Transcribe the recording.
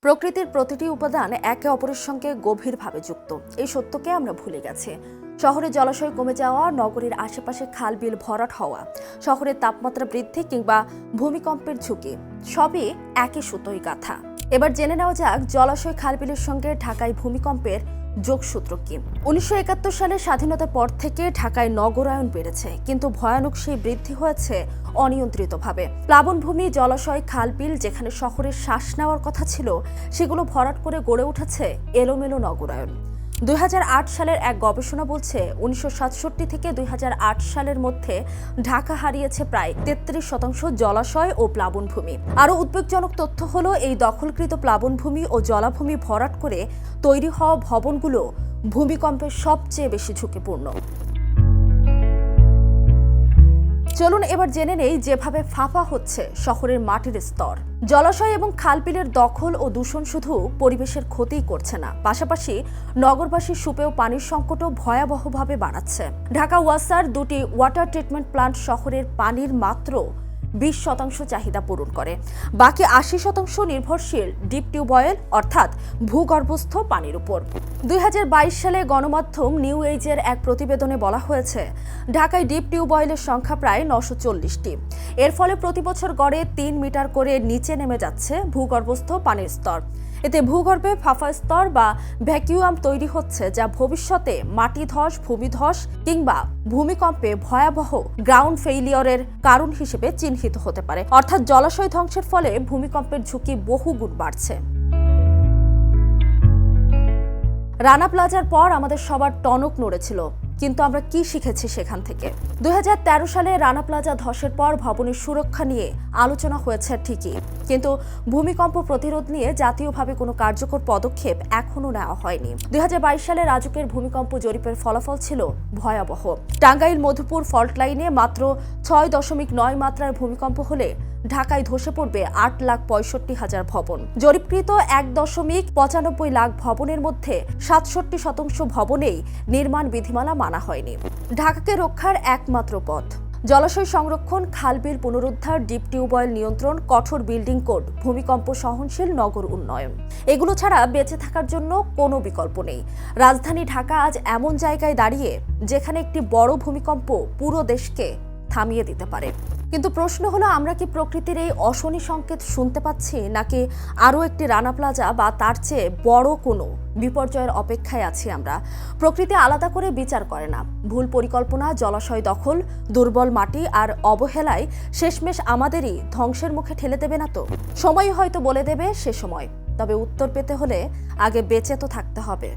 প্রকৃতির প্রতিটি উপাদান একে অপরের সঙ্গে গভীরভাবে যুক্ত। এই সত্যকে আমরা ভুলে গেছি। শহরে জলাশয় কমে যাওয়া, নগরীর আশেপাশে খাল বিল ভরাট হওয়া, শহরের তাপমাত্রা বৃদ্ধি কিংবা ভূমিকম্পের ঝুঁকি সবই একই সুতোয় গাঁথা। এবার জেনে নেওয়া যাক জলাশয় খালবিলের সঙ্গে ঢাকায় ভূমিকম্পের যোগসূত্র কি। 1971 সালের স্বাধীনতার পর থেকে ঢাকায় নগরায়ন বেড়েছে, কিন্তু ভয়ানক সেই বৃদ্ধি হয়েছে অনিয়ন্ত্রিতভাবে। প্লাবনভূমি, জলাশয়, খালবিল যেখানে শহরের শ্বাস নেওয়ার কথা ছিল, সেগুলো ভরাট করে গড়ে উঠেছে এলোমেলো নগরায়ন। 2008 সালের এক গবেষণা বলছে 1967 থেকে 2008 সালের মধ্যে ঢাকা হারিয়েছে প্রায় 33% জলাশয় ও প্লাবনভূমি। আরও উদ্বেগজনক তথ্য হলো, এই দখলকৃত প্লাবনভূমি ও জলাভূমি ভরাট করে তৈরি হওয়া ভবনগুলো ভূমিকম্পের সবচেয়ে বেশি ঝুঁকিপূর্ণ। চলুন এবার জেনে নেই যেভাবে ফাঁপা হচ্ছে শহরের মাটির স্তর। জলাশয় এবং খালবিলের দখল ও দূষণ শুধু পরিবেশের ক্ষতিই করছে না, পাশাপাশি নগরবাসীর সুপেয় পানির সংকটও ভয়াবহভাবে বাড়াচ্ছে। ঢাকা ওয়াসার দুটি ওয়াটার ট্রিটমেন্ট প্লান্ট শহরের পানির মাত্র 20% চাহিদা পূরণ করে। বাকি 80% নির্ভরশীল ডিপ টিউবওয়েল অর্থাৎ ভূগর্ভস্থ পানির উপর। 2022 সালে গণমাধ্যম নিউ এজের এক প্রতিবেদনে বলা হয়েছে, ঢাকায় ডিপ টিউবওয়েলের সংখ্যা প্রায় 940টি। এর ফলে প্রতি বছর গড়ে 3 মিটার করে নিচে নেমে যাচ্ছে ভূগর্ভস্থ পানির স্তর। এতে ভূগর্ভে ফাঁপা স্তর বা ভ্যাকুয়াম তৈরি হচ্ছে, যা ভবিষ্যতে মাটি ধস, ভূমিধস কিংবা ভূমিকম্পে ভয়াবহ গ্রাউন্ড ফেইলিয়রের কারণ হিসেবে চিহ্নিত হতে পারে। অর্থাৎ জলাশয় ধ্বংসের ফলে ভূমিকম্পের ঝুঁকি বহুগুণ বাড়ছে। রানা প্লাজার পর আমাদের সবার টনক নড়েছিল, কিন্তু আমরা কি শিখেছি সেখান থেকে? 2013 সালে রানা প্লাজা ধসের পর ভবনের সুরক্ষা নিয়ে আলোচনা হয়েছে ঠিকই, কিন্তু ভূমিকম্প প্রতিরোধ নিয়ে জাতীয়ভাবে কোনো কার্যকর পদক্ষেপ এখনো নেওয়া হয়নি। 2022 সালে রাজুকের ভূমিকম্প জরিপের ফলাফল ছিল ভয়াবহ। টাঙ্গাইল মধুপুর ফল্ট লাইনে মাত্র 6.9 মাত্রার ভূমিকম্প হলে ঢাকায় ধসে পড়বে 8,65,000 ভবন। জরিপকৃত 1.95 লাখ ভবনের মধ্যে 67% ভবনেই নির্মাণ বিধিমালা মানা হয়নি। ঢাকাকে রক্ষার একমাত্র পথ জলাশয় সংরক্ষণ, খালবিল পুনরুদ্ধার, ডিপ টিউবওয়েল নিয়ন্ত্রণ, কঠোর বিল্ডিং কোড, ভূমিকম্প সহনশীল নগর উন্নয়ন। এগুলো ছাড়া বেঁচে থাকার জন্য কোনো বিকল্প নেই। রাজধানী ঢাকা আজ এমন জায়গায় দাঁড়িয়ে যেখানে একটি বড় ভূমিকম্প পুরো দেশকে থামিয়ে দিতে পারে। কিন্তু প্রশ্ন হলো, আমরা কি প্রকৃতির এই অশনি সংকেত শুনতে পাচ্ছি, নাকি আরও একটি রানা প্লাজা বা তার চেয়ে বড় কোনো বিপর্যয়ের অপেক্ষায় আছি আমরা? প্রকৃতি আলাদা করে বিচার করে না। ভুল পরিকল্পনা, জলাশয় দখল, দুর্বল মাটি আর অবহেলায় শেষমেশ আমাদেরই ধ্বংসের মুখে ঠেলে দেবে না তো? সময় হয়তো বলে দেবে সে সময়, তবে উত্তর পেতে হলে আগে বেঁচে তো থাকতে হবে।